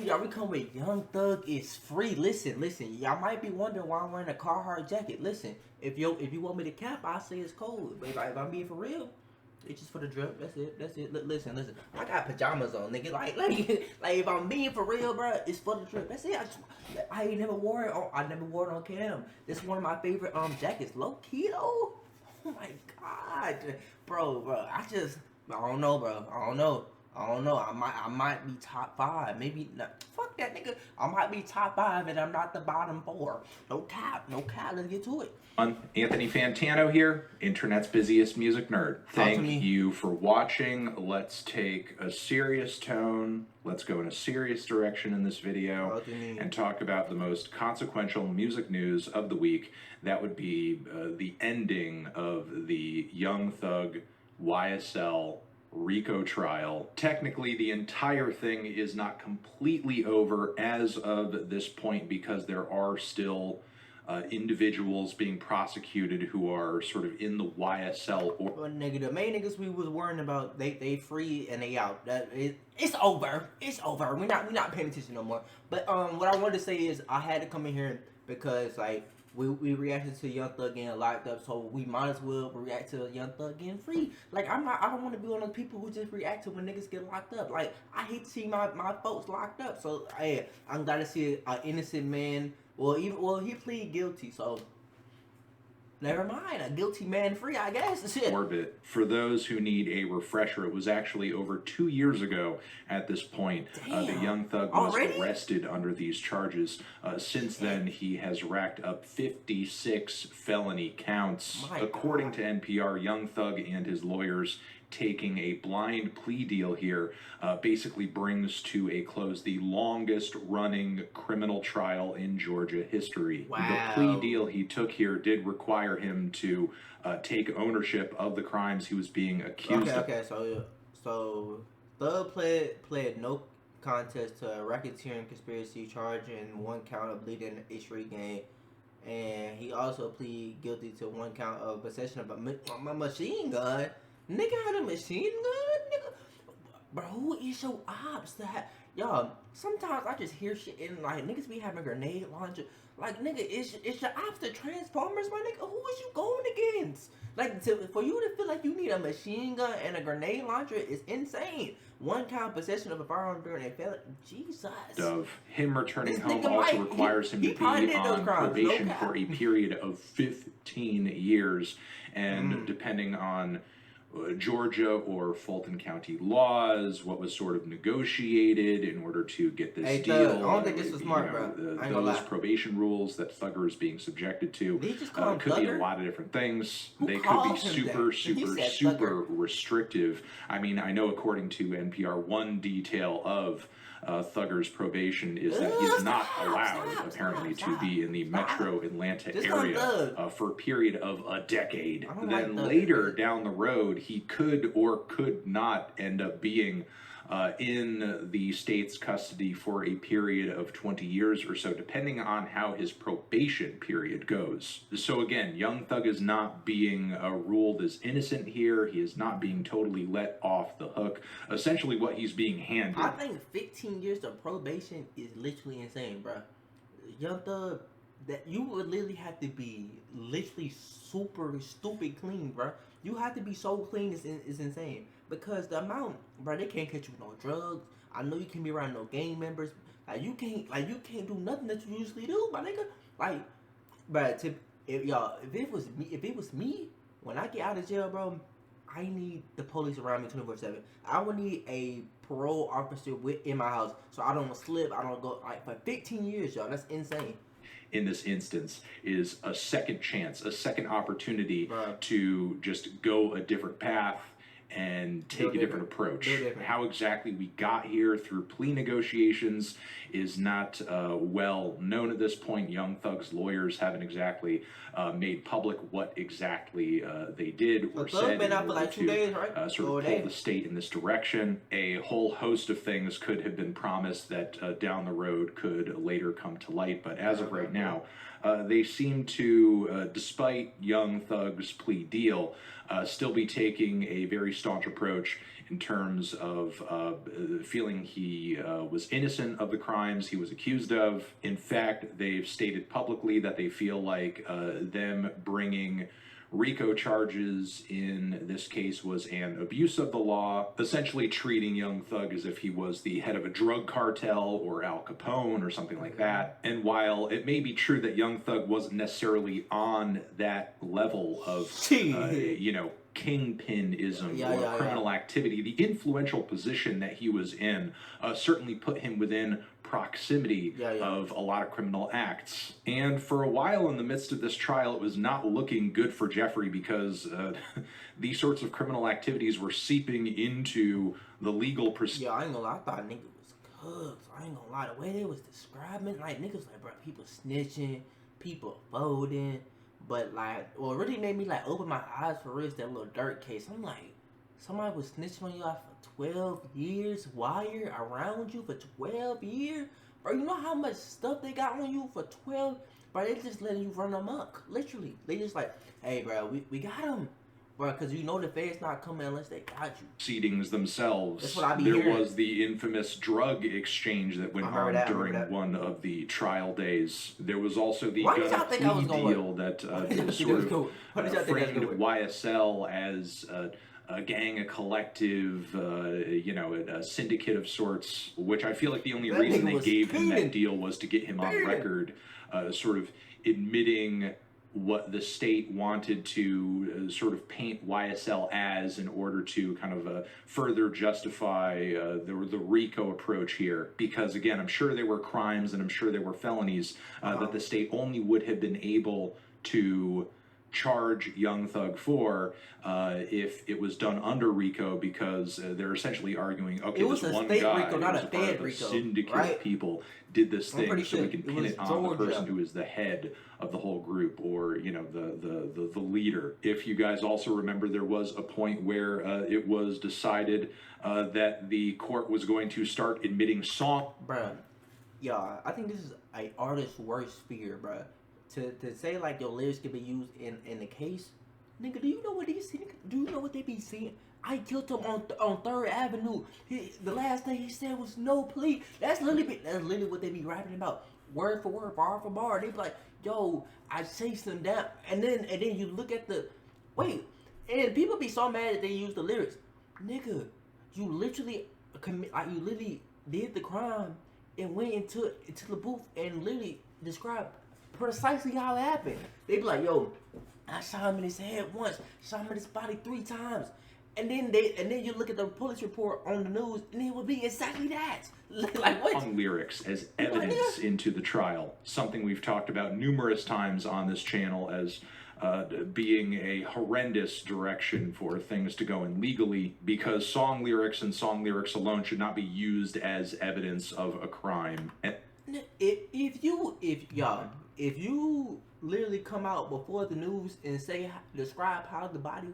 y'all, we come with Young Thug is free. Listen, y'all might be wondering why I'm wearing a Carhartt jacket. Listen, if you want me to cap, I say it's cold. But if I'm being for real, it's just for the drip. That's it. Listen. I got pajamas on, nigga. Like if I'm being for real, bro, it's for the drip. That's it. I ain't never wore it. I never wore it on cam. This is one of my favorite jackets. Low key though. Oh my god, bro. I don't know, bro. I don't know. I might be top 5. Maybe not. Fuck that nigga. I might be top 5 and I'm not the bottom 4. No cap. Let's get to it. Anthony Fantano here, internet's busiest music nerd. Thank you for watching. Let's take a serious tone. Let's go in a serious direction in this video and talk about the most consequential music news of the week. That would be the ending of the Young Thug YSL RICO trial. Technically, the entire thing is not completely over as of this point because there are still individuals being prosecuted who are sort of in the YSL. Well, nigga, the main niggas we was worrying about, they free and they out. It's over. We're not paying attention no more. But what I wanted to say is I had to come in here because like we reacted to Young Thug getting locked up, so we might as well react to Young Thug getting free. Like I don't want to be one of those people who just react to when niggas get locked up. Like I hate to see my folks locked up. So hey, I'm glad to see an innocent man. Well, he pleaded guilty, so never mind. A guilty man free, I guess. Shit. Orbit. For those who need a refresher, it was actually over 2 years ago at this point that Young Thug was arrested under these charges. Since then, he has racked up 56 felony counts. According to NPR, Young Thug and his lawyers taking a blind plea deal here basically brings to a close the longest running criminal trial in Georgia history. Wow. The plea deal he took here did require him to take ownership of the crimes he was being accused of. Okay, so Thug pled no contest to a racketeering conspiracy charge and 1 count of leading a street gang. And he also pleaded guilty to 1 count of possession of a machine gun. Nigga had a machine gun, nigga. Bro, who is your ops that y'all? Sometimes I just hear shit and like niggas be having grenade launcher. Like nigga, it's your ops the Transformers, my nigga. Who is you going against? Like for you to feel like you need a machine gun and a grenade launcher is insane. 1 count possession of a firearm during a felony. Jesus. Of him returning home also requires him to be on probation for a period of 15 years, and depending on Georgia or Fulton County laws, what was sort of negotiated in order to get this deal. I don't think this was smart, bro. Those probation rules that Thugger is being subjected to could be a lot of different things. They could be super restrictive. I mean, I know according to NPR, one detail of Thugger's probation is that he's not allowed, apparently, to be in the metro Atlanta area for a period of a decade. Then later down the road, he could or could not end up being in the state's custody for a period of 20 years or so, depending on how his probation period goes. So again, Young Thug is not being ruled as innocent here. He is not being totally let off the hook. Essentially what he's being handed. I think 15 years of probation is literally insane, bro. Young Thug, that you would literally have to be literally super stupid clean, bro. You have to be so clean, it's insane. Because the amount, bro, they can't catch you with no drugs. I know you can't be around no gang members. You can't do nothing that you usually do, my nigga. But if it was me, when I get out of jail, bro, I need the police around me 24/7. I would need a parole officer in my house so I don't slip. I don't go for 15 years, y'all. That's insane. In this instance is a second chance, a second opportunity to just go a different path and take a different approach. How exactly we got here through plea negotiations is not well known at this point. Young Thug's lawyers haven't exactly made public what exactly they did or said been out for like 2 days, right? Sort of pull the state in this direction. A whole host of things could have been promised that down the road could later come to light, but as of right now, they seem to, despite Young Thug's plea deal, still be taking a very staunch approach in terms of feeling he was innocent of the crimes he was accused of. In fact, they've stated publicly that they feel like them bringing RICO charges in this case was an abuse of the law, essentially treating Young Thug as if he was the head of a drug cartel or Al Capone or something like that. And while it may be true that Young Thug wasn't necessarily on that level of, kingpinism or criminal activity, the influential position that he was in certainly put him within proximity of a lot of criminal acts. And for a while in the midst of this trial, it was not looking good for Jeffrey because these sorts of criminal activities were seeping into the legal Yeah, I ain't gonna lie, I thought niggas was cooks. I ain't gonna lie, the way they was describing, like, niggas like, bro, people snitching, people folding. But, like, what really made me, like, open my eyes for real is that Lil Durk case. I'm like, somebody was snitching on you for 12 years, wire around you for 12 years? Bro, you know how much stuff they got on you for 12? Bro, they just letting you run amok, literally. They just like, hey, bro, we got him. Bro, because you know the feds not coming unless they got you. Proceedings themselves. That's what I be There hearing. was the infamous drug exchange that went on during one of the trial days. There was also the gun plea deal that sort of framed YSL as a gang, a collective, a syndicate of sorts, which I feel like the only reason they gave him that deal was to get him on record, sort of admitting what the state wanted to sort of paint YSL as in order to kind of further justify the RICO approach here. Because again, I'm sure there were crimes and I'm sure there were felonies that the state only would have been able to charge Young Thug for if it was done under RICO, because they're essentially arguing, okay, this one guy RICO, not a part of a syndicate of people did this thing, so we can pin it on the person who is the head of the whole group, or the leader. If you guys also remember, there was a point where it was decided that the court was going to start admitting song. Bruh, yeah, I think this is an artist's worst fear, bruh. To say like your lyrics can be used in the case, nigga, do you know what do you know what they be saying? I killed him on 3rd Avenue. The last thing he said was no plea. That's literally what they be rapping about, word for word, bar for bar. They be like, yo, I chased him down, and then you look at the and people be so mad that they use the lyrics, nigga. You literally did the crime and went into the booth and literally described precisely how it happened. They be like, yo, I shot him in his head once, shot him in his body 3 times. And then you look at the police report on the news, and it would be exactly that. Like what? On lyrics as evidence into the trial, something we've talked about numerous times on this channel as being a horrendous direction for things to go in legally, because song lyrics and song lyrics alone should not be used as evidence of a crime. If you literally come out before the news and describe how the body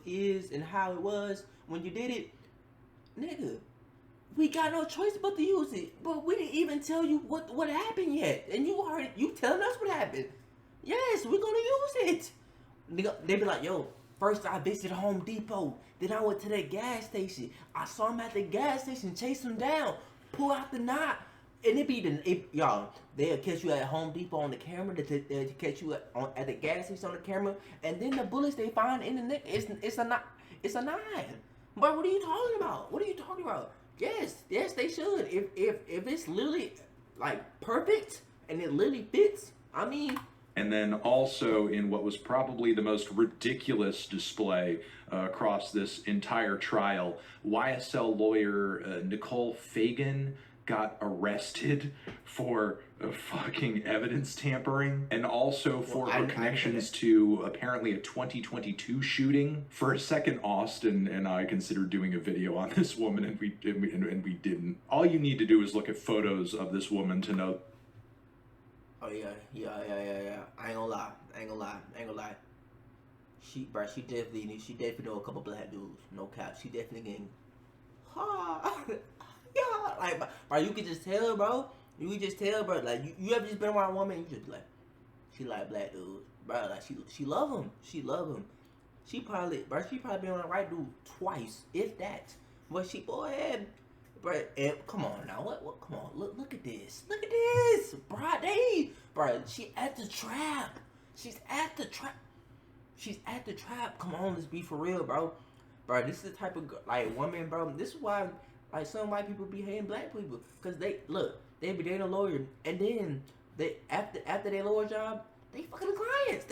is and how it was when you did it, nigga, we got no choice but to use it. But we didn't even tell you what happened yet, and you telling us what happened. Yes, we're gonna use it. Nigga, they be like, yo, first I visited Home Depot, then I went to that gas station. I saw him at the gas station, chase him down, pull out the knot. And y'all, they'll catch you at Home Depot on the camera. They'll catch you at the gas station on the camera. And then the bullets they find in the neck, it's a 9. But what are you talking about? What are you talking about? Yes, they should. If it's literally like perfect and it literally fits, I mean. And then also in what was probably the most ridiculous display across this entire trial, YSL lawyer Nicole Fagan got arrested for fucking evidence tampering, and also for her connections to apparently a 2022 shooting. For a second, Austin and I considered doing a video on this woman, and we didn't. All you need to do is look at photos of this woman to know. Oh yeah. I ain't gonna lie. She definitely know a couple black dudes. No cap. She definitely getting. Yeah, like, bro, you can just tell, bro. Like, you ever just been around a woman, you just be like, she like black dudes, bro. Like, she love him. She probably been on the right dude twice, if that. But she, boy, bro, come on now, what? Come on, look at this, bro. Bro, she at the trap. She's at the trap. Come on, let's be for real, bro. Bro, this is the type of like woman, bro. This is why like some white people be hating black people, cause they be dating a lawyer, and then they after their lawyer job, they fucking clients.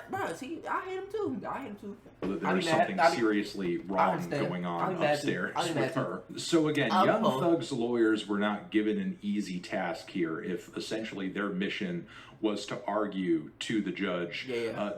Bro, see, I hate them too. There's something seriously wrong going on upstairs with her. So again, Young Thug's lawyers were not given an easy task here. If essentially their mission was to argue to the judge,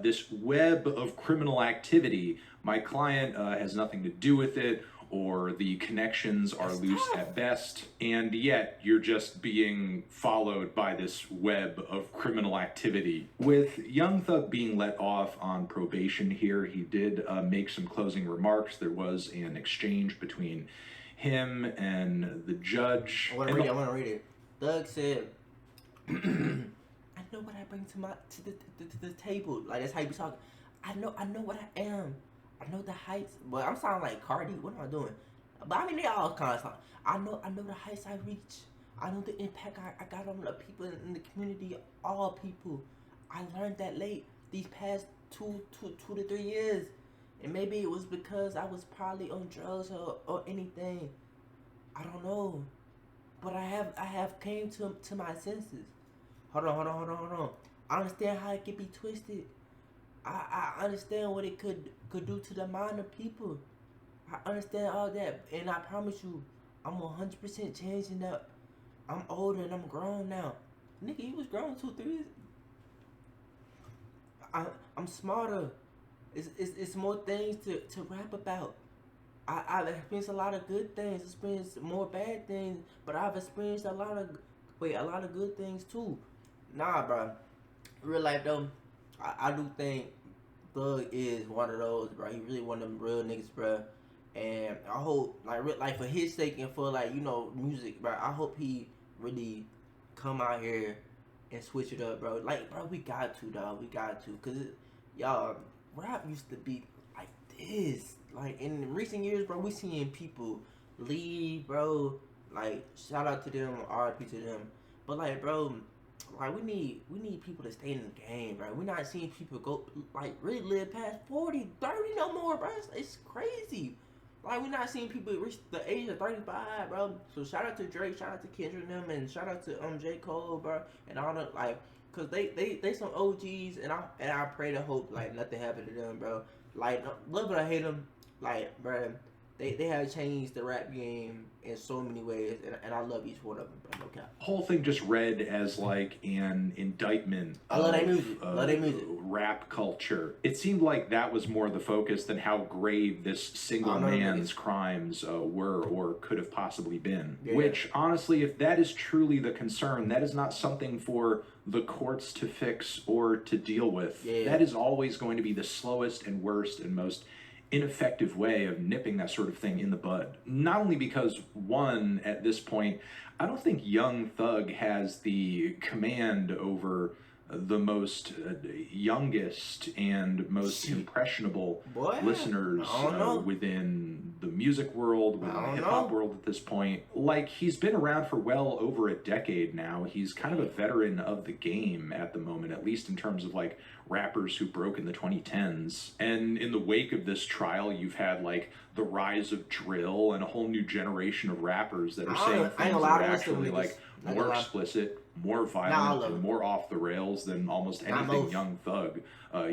this web of criminal activity, my client has nothing to do with it, or the connections are loose at best, and yet you're just being followed by this web of criminal activity. With Young Thug being let off on probation here, he did make some closing remarks. There was an exchange between him and the judge. I want to read it. Thug said, "I know what I bring to the table." Like, that's how you be talking. I know what I am. I know the heights, but I'm sounding like Cardi. What am I doing? But I mean, they all kind of sound. I know the heights I reach. I know the impact I got on the people in the community, all people. I learned that late, these past two to 3 years. And maybe it was because I was probably on drugs or anything. I don't know. But I have came to my senses. Hold on. I understand how it could be twisted. I understand what it could do to the mind of people. I understand all that, and I promise you, I'm 100% changing up. I'm older and I'm grown now. Nigga, you was grown 2-3 years. I'm smarter. It's more things to rap about. I've experienced a lot of good things, experienced more bad things, but I've experienced a lot of good things too. Nah, bro. Real life though, I do think Thug is one of those, bro. He really one of them real niggas, bro. And I hope, like for his sake and for music, bro. I hope he really come out here and switch it up, bro. Like, bro, we got to, dog. We got to, cause y'all, rap used to be like this. Like in recent years, bro, we seeing people leave, bro. Like, shout out to them, RIP to them. But like, bro. Like, we need people to stay in the game, bro. We're not seeing people go, like, really live past 40, 30 no more, bro. It's crazy. Like, we're not seeing people reach the age of 35, bro. So, shout out to Drake, shout out to Kendrick and them, and shout out to J. Cole, bro. And all the, like, because they some OGs, and I pray to hope, like, nothing happened to them, bro. Like, love it or hate them, like, bro, they have changed the rap game in so many ways, and I love each one of them, bro. No cap. Whole thing just read as like an indictment of rap culture. It seemed like that was more the focus than how grave this single man's crimes were or could have possibly been. Yeah. Which, honestly, if that is truly the concern, that is not something for the courts to fix or to deal with. Yeah. That is always going to be the slowest and worst and most ineffective way of nipping that sort of thing in the bud. Not only because, one, at this point, I don't think Young Thug has the command over the most youngest and most impressionable listeners within the music world, within the hip-hop world at this point. Like, he's been around for well over a decade now. He's kind of a veteran of the game at the moment, at least in terms of, like, rappers who broke in the 2010s. And in the wake of this trial, you've had, like, the rise of drill and a whole new generation of rappers that are saying things that are actually, like, more explicit, more violent, and more off the rails than almost anything Young Thug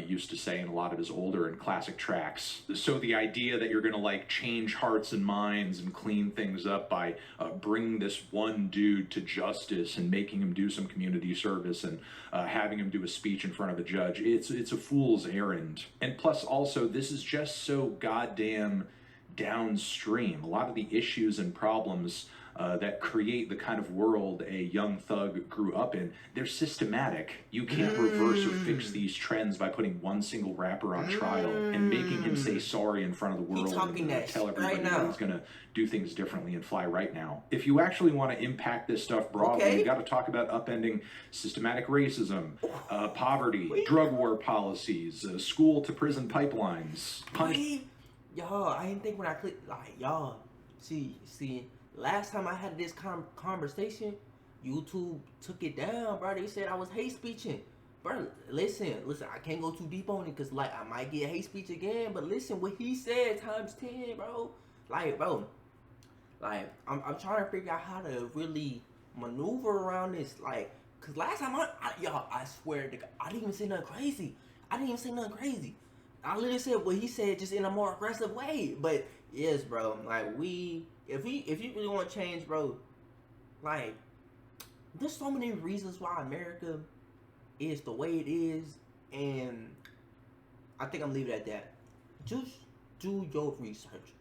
used to say in a lot of his older and classic tracks. So the idea that you're going to, like, change hearts and minds and clean things up by bringing this one dude to justice and making him do some community service and having him do a speech in front of a judge, it's a fool's errand. And plus also, this is just so goddamn downstream. A lot of the issues and problems that create the kind of world a Young Thug grew up in, they're systematic. You can't reverse or fix these trends by putting one single rapper on trial and making him say sorry in front of the world and tell everybody that he's going to do things differently and fly right now. If you actually want to impact this stuff broadly, you got to talk about upending systematic racism, poverty, drug war policies, school to prison pipelines. Y'all, I didn't think when I clicked, like, y'all, see, last time I had this conversation, YouTube took it down, bro. They said I was hate speeching. Bro, listen, I can't go too deep on it because, like, I might get hate speech again, but listen, what he said times 10, bro. Like, bro, like, I'm trying to figure out how to really maneuver around this, like, because last time y'all, I swear to God, I didn't even say nothing crazy. I literally said what he said just in a more aggressive way. But yes, bro, like if you really want to change, bro, like there's so many reasons why America is the way it is, and I think I'm leaving it at that. Just do your research.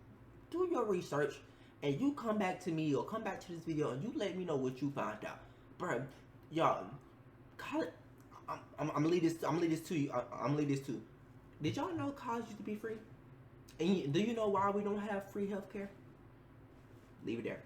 Do your research, and you come back to me or come back to this video and you let me know what you found out, bro. Y'all, I'm gonna leave this to you. I'm gonna leave this to. Did y'all know college used to be free? And do you know why we don't have free healthcare? Leave it there.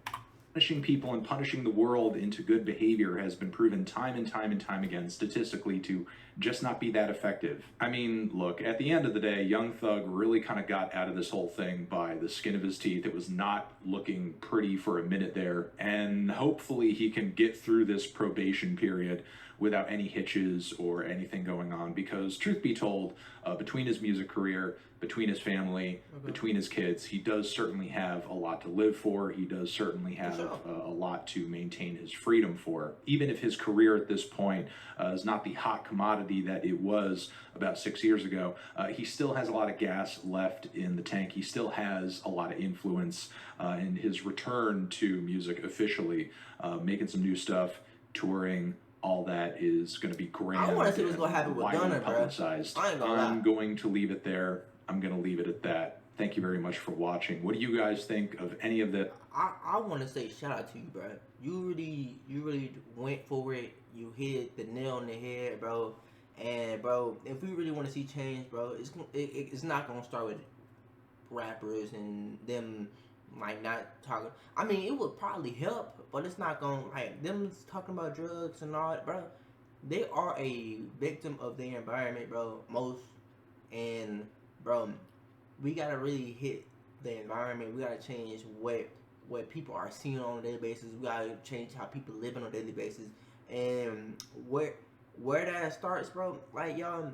Punishing people and punishing the world into good behavior has been proven time and time again statistically to just not be that effective. I mean, look, at the end of the day, Young Thug really kind of got out of this whole thing by the skin of his teeth. It was not looking pretty for a minute there, and hopefully he can get through this probation period without any hitches or anything going on, because truth be told, between his music career, between his family, between his kids, he does certainly have a lot to live for. He does certainly have a lot to maintain his freedom for. Even if his career at this point is not the hot commodity that it was about 6 years ago, he still has a lot of gas left in the tank. He still has a lot of influence in his return to music officially, making some new stuff, touring. All that is going to be grand. I want to see what's going to happen with Gunna, publicized. I'm going to leave it there. I'm going to leave it at that. Thank you very much for watching. What do you guys think of any of that? I want to say shout out to you, bro. You really went for it. You hit the nail on the head, bro. And bro, if we really want to see change, bro, it's not going to start with rappers and them like not talking. I mean, it would probably help, but it's not gonna like them talking about drugs and all that, bro. They are a victim of their environment, bro. And bro, we gotta really hit the environment. We gotta change what people are seeing on a daily basis. We gotta change how people live on a daily basis, and where that starts, bro. Like y'all,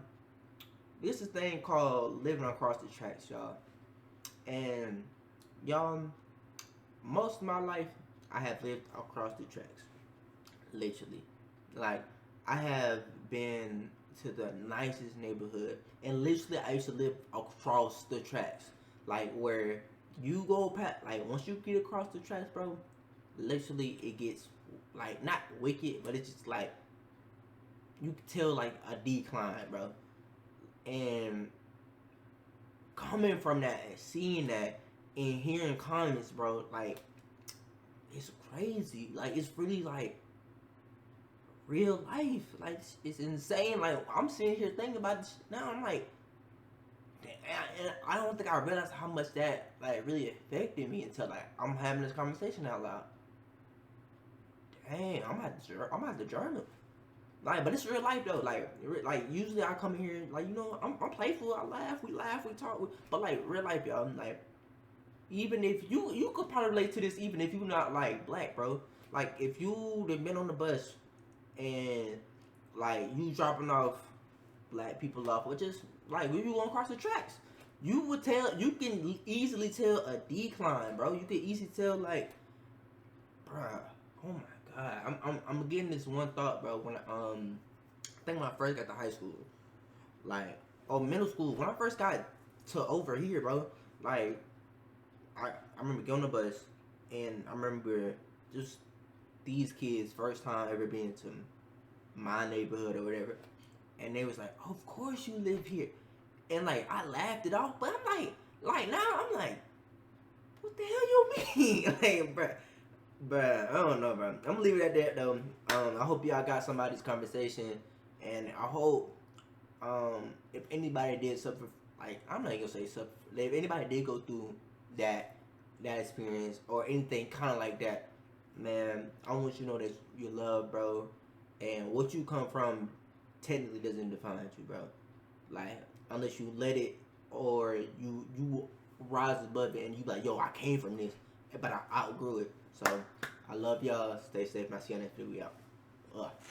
this is a thing called living across the tracks, y'all, and y'all, most of my life I have lived across the tracks. Literally. Like, I have been to the nicest neighborhood, and literally I used to live across the tracks. Like, where you go past, like, once you get across the tracks, bro, literally it gets, like, not wicked, but it's just like, you can tell, like, a decline, bro. And coming from that and seeing that, and hearing comments, bro, like, it's crazy. Like, it's really, like, real life. Like, it's insane. Like, I'm sitting here thinking about this now. I'm like, and I don't think I realized how much that, like, really affected me until, like, I'm having this conversation out loud. Dang, I'm at the journal. Like, but it's real life, though. Like, usually I come here, like, you know, I'm playful. I laugh, we talk. But, like, real life, y'all, like, even if you could probably relate to this, even if you're not like black, bro. Like if you have been on the bus and like you dropping off black people off, or just like when you going across the tracks, you can easily tell a decline, bro. You can easily tell like, bruh, oh my god, I'm getting this one thought, bro. When I think when I first got to high school, like middle school, when I first got to over here, bro, like. I remember getting on the bus, and I remember just these kids first time ever being to my neighborhood or whatever, and they was like, oh, of course you live here, and like I laughed it off, but I'm like now I'm like, the hell you mean? Like, bruh, I don't know, bro. I'm gonna leave it at that though. I hope y'all got somebody's conversation, and I hope if anybody did suffer, like I'm not gonna say suffer, if anybody did go through that experience or anything kind of like that, man, I want you to know that you're loved, bro, and what you come from technically doesn't define you, bro. Like unless you let it or you rise above it and you like, yo, I came from this, but I outgrew it. So I love y'all. Stay safe. I see y'all next video. We out.